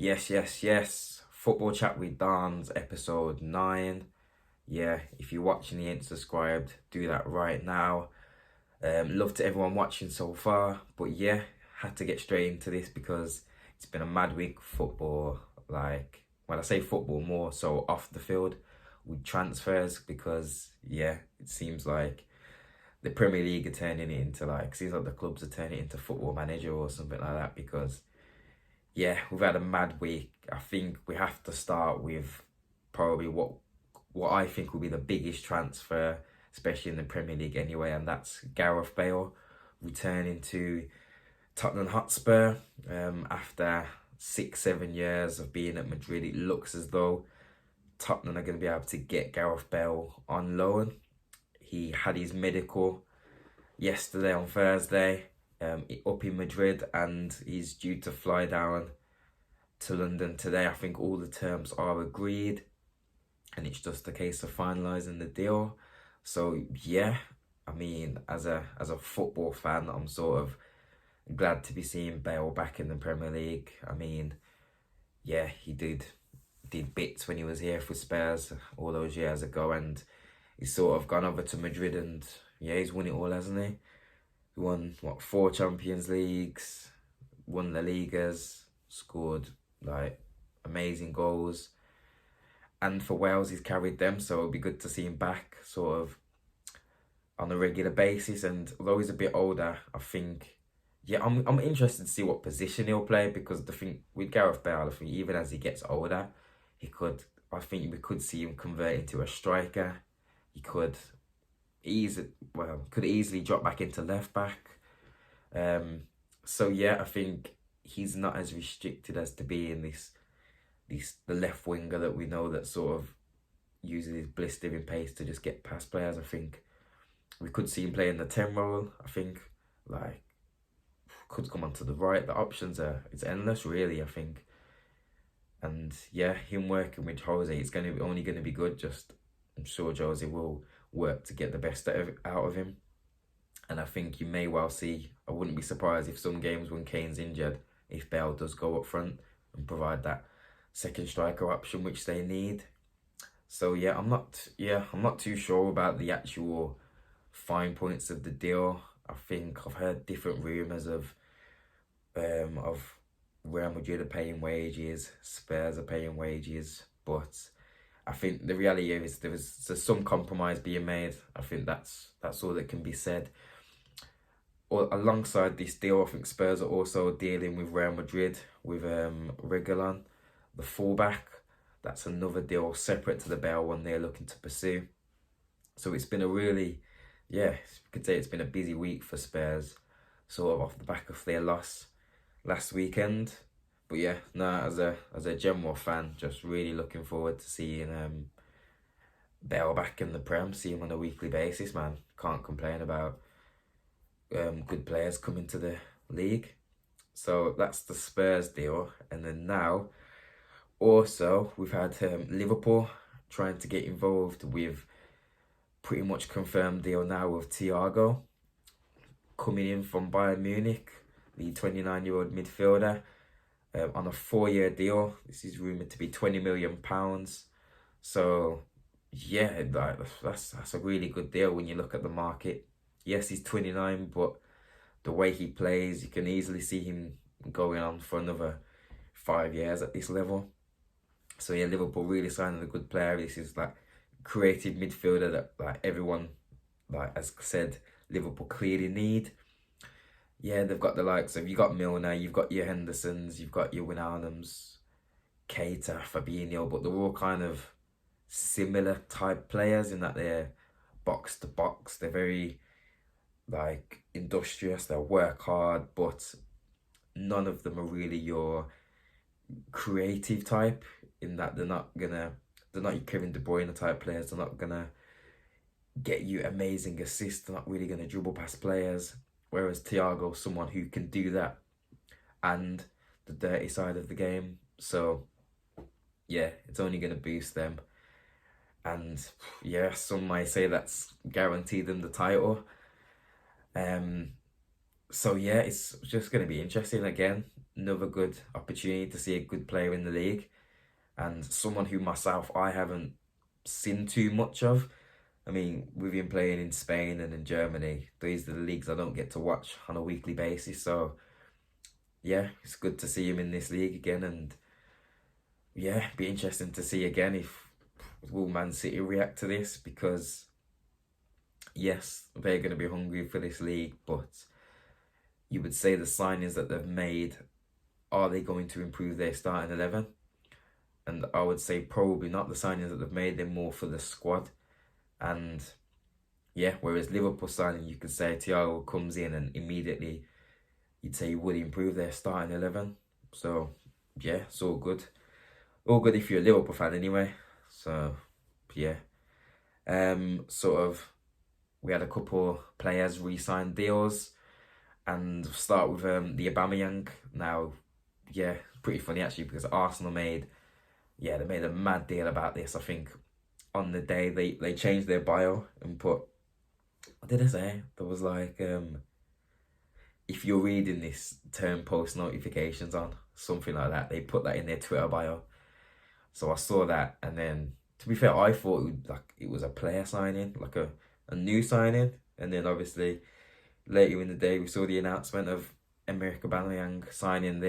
Yes. Football Chat with Don's Episode 9. Yeah, if you're watching and you ain't subscribed, do that right now. Love to everyone watching so far. But yeah, had to get straight into this because it's been a mad week for football. Like, when I say football, more so off the field with transfers because, yeah, it seems like the Premier League are turning it into seems like the clubs are turning it into Football Manager or something like that because yeah, we've had a mad week. I think we have to start with probably what I think will be the biggest transfer, especially in the Premier League anyway, and that's Gareth Bale returning to Tottenham Hotspur after 6-7 years of being at Madrid. It looks as though Tottenham are going to be able to get Gareth Bale on loan. He had his medical yesterday on Thursday up in Madrid, and he's due to fly down to London today. I think all the terms are agreed and it's just a case of finalising the deal. So yeah, I mean, as a football fan, I'm sort of glad to be seeing Bale back in the Premier League. I mean, yeah, he did bits when he was here for Spurs all those years ago, and he's sort of gone over to Madrid and yeah, he's won it all, hasn't he? He won, 4 Champions Leagues, won the Ligas, scored amazing goals. And for Wales, he's carried them, so it'll be good to see him back sort of on a regular basis. And although he's a bit older, I think, yeah, I'm interested to see what position he'll play because the thing with Gareth Bale, I think even as he gets older, I think we could see him convert into a striker. He could easily drop back into left back. So yeah, I think he's not as restricted as to be in the left winger that we know that sort of uses his blistering pace to just get past players. I think we could see him play in the 10 role. I think could come onto the right. The options it's endless really, I think. And yeah, him working with Jose, it's only gonna be good. Just I'm sure Jose will work to get the best out of him. And I think you may well see, I wouldn't be surprised if some games when Kane's injured, if Bale does go up front and provide that second striker option which they need. So yeah, I'm not too sure about the actual fine points of the deal. I think I've heard different rumours of Real Madrid are paying wages, Spurs are paying wages, but I think the reality is there's some compromise being made. I think that's all that can be said. Alongside this deal, I think Spurs are also dealing with Real Madrid with Reguilon, the fullback. That's another deal separate to the Bale one they're looking to pursue. So it's been we could say it's been a busy week for Spurs, sort of off the back of their loss last weekend. But yeah, as a general fan, just really looking forward to seeing Bale back in the Prem, see him on a weekly basis, man. Can't complain about good players coming to the league. So that's the Spurs deal. And then now, also, we've had Liverpool trying to get involved with pretty much confirmed deal now with Thiago coming in from Bayern Munich, the 29-year-old midfielder, on a 4-year deal. This is rumoured to be £20 million. So yeah, that's a really good deal when you look at the market. Yes, he's 29, but the way he plays, you can easily see him going on for another 5 years at this level. So yeah, Liverpool really signing a good player. This is creative midfielder that everyone, as said, Liverpool clearly need. Yeah, they've got the likes of, you've got Milner, you've got your Hendersons, you've got your Wijnaldums, Keita, Fabinho, but they're all kind of similar type players in that they're box to box. They're very industrious, they'll work hard, but none of them are really your creative type, in that they're not your Kevin De Bruyne type players. They're not gonna get you amazing assists. They're not really gonna dribble past players. Whereas Thiago, someone who can do that and the dirty side of the game. So yeah, it's only gonna boost them. And yeah, some might say that's guaranteed them the title. So yeah, it's just going to be interesting again. Another good opportunity to see a good player in the league, and someone who myself I haven't seen too much of. I mean, with him playing in Spain and in Germany, these are the leagues I don't get to watch on a weekly basis. So yeah, it's good to see him in this league again, and yeah, be interesting to see again if will Man City react to this, because yes, they're going to be hungry for this league, but you would say the signings that they've made, are they going to improve their starting 11? And I would say probably not. The signings that they've made, they're more for the squad. And yeah, whereas Liverpool signing, you could say Thiago comes in and immediately you'd say he would improve their starting 11. So yeah, it's all good. All good if you're a Liverpool fan anyway. So yeah. Sort of, we had a couple players re-sign deals, and start with the Aubameyang. Now, yeah, pretty funny actually, because Arsenal they made a mad deal about this. I think on the day they changed their bio and put, what did I say? There was like, if you're reading this, turn post notifications on, something like that. They put that in their Twitter bio. So I saw that, and then to be fair, I thought it was a player signing, like a new signing, and then obviously later in the day we saw the announcement of Emerick Aubameyang signing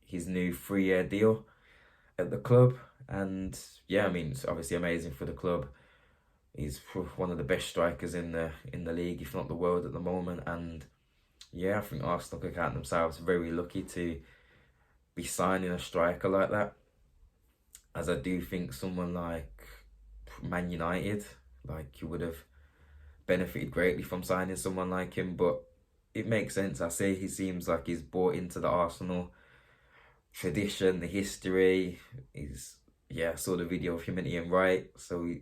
his new 3-year deal at the club. And yeah, I mean, it's obviously amazing for the club. He's one of the best strikers in the league, if not the world at the moment. And yeah, I think Arsenal could count themselves very lucky to be signing a striker like that, as I do think someone like Man United, like, you would have benefited greatly from signing someone like him. But it makes sense. I say he seems like he's bought into the Arsenal tradition, the history. I saw the video of him and Ian Wright, so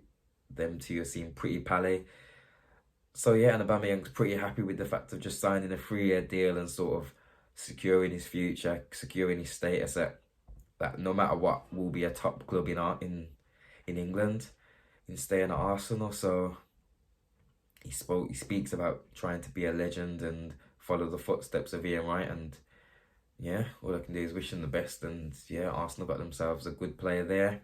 them two seem pretty pally. So yeah, and Aubameyang's pretty happy with the fact of just signing a 3-year deal and sort of securing his future, securing his status that no matter what will be a top club in England, in staying at Arsenal. So he speaks about trying to be a legend and follow the footsteps of Ian Wright, and yeah, all I can do is wish him the best. And yeah, Arsenal got themselves a good player there.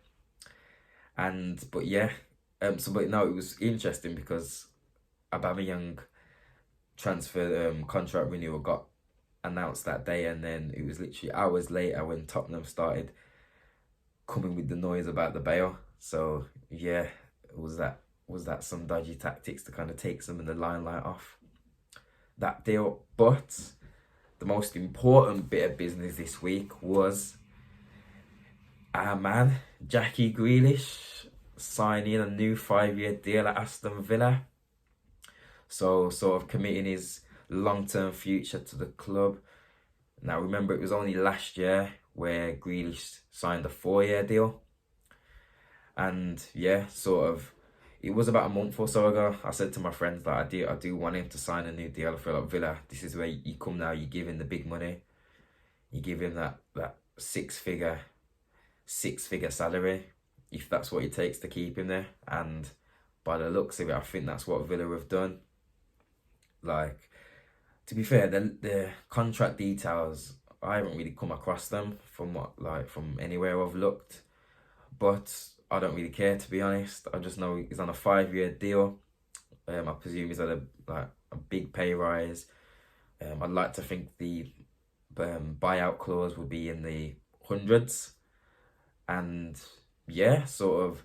But no, it was interesting because Aubameyang transfer contract renewal got announced that day, and then it was literally hours later when Tottenham started coming with the noise about the Bale. So yeah, was that some dodgy tactics to kind of take some of the limelight off that deal? But the most important bit of business this week was our man Jackie Grealish signing a new 5-year deal at Aston Villa. So sort of committing his long-term future to the club. Now remember, it was only last year where Grealish signed a 4-year deal. And yeah, sort of, it was about a month or so ago, I said to my friends that I do want him to sign a new deal. I feel like Villa, this is where you come now, you give him the big money. You give him that six-figure salary, if that's what it takes to keep him there. And by the looks of it, I think that's what Villa have done. Like, to be fair, the contract details, I haven't really come across them from anywhere I've looked, but I don't really care, to be honest. I just know he's on a 5-year deal. I presume he's had a big pay rise. I'd like to think the buyout clause would be in the hundreds, and yeah, sort of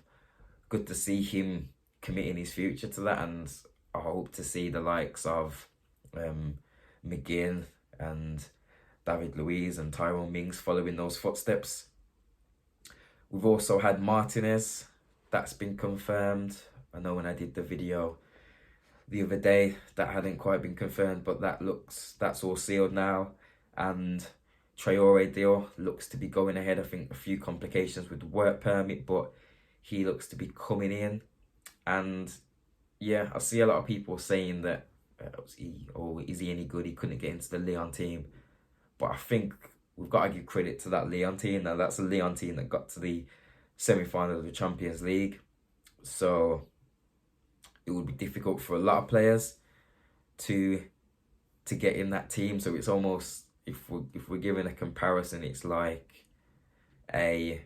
good to see him committing his future to that. And I hope to see the likes of McGinn and David Luiz and Tyrone Mings following those footsteps. We've also had Martinez, that's been confirmed. I know when I did the video the other day, that hadn't quite been confirmed, but that's all sealed now. And Traore deal looks to be going ahead. I think a few complications with the work permit, but he looks to be coming in. And yeah, I see a lot of people saying that is he any good? He couldn't get into the Lyon team. But I think we've got to give credit to that Lyon team. Now, that's a Lyon team that got to the semi-final of the Champions League. So it would be difficult for a lot of players to to get in that team. So it's almost, if we're giving a comparison, it's like a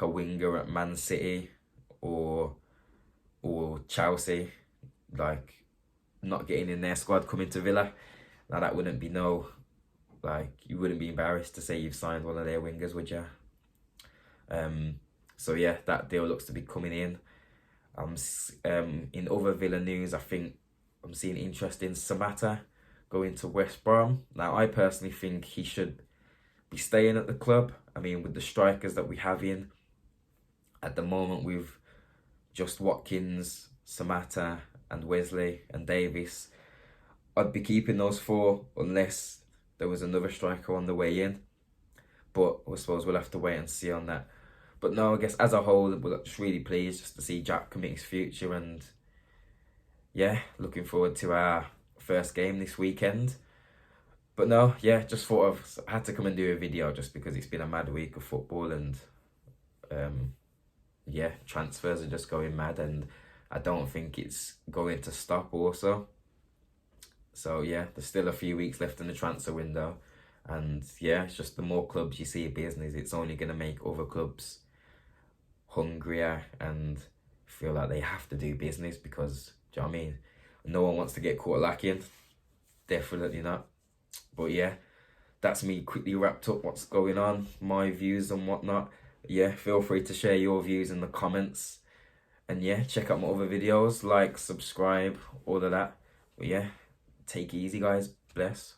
winger at Man City or Chelsea, like not getting in their squad, coming to Villa. Now that wouldn't be you wouldn't be embarrassed to say you've signed one of their wingers, would you? So yeah, that deal looks to be coming in. In other Villa news, I think I'm seeing interest in Samatta going to West Brom. Now, I personally think he should be staying at the club. I mean, with the strikers that we have in at the moment, with just Watkins, Samatta, and Wesley and Davis, I'd be keeping those four unless there was another striker on the way in. But I suppose we'll have to wait and see on that. But no, I guess as a whole, we're just really pleased just to see Jack commit his future, and yeah, looking forward to our first game this weekend. But no, yeah, just thought I had to come and do a video just because it's been a mad week of football, and yeah, transfers are just going mad, and I don't think it's going to stop also. So yeah, there's still a few weeks left in the transfer window, and yeah, it's just the more clubs you see business, it's only going to make other clubs hungrier and feel like they have to do business, because, do you know what I mean? No one wants to get caught lacking. Definitely not. But yeah, that's me quickly wrapped up what's going on, my views and whatnot. Yeah, feel free to share your views in the comments. And yeah, check out my other videos, like, subscribe, all of that. But yeah, take it easy, guys. Bless.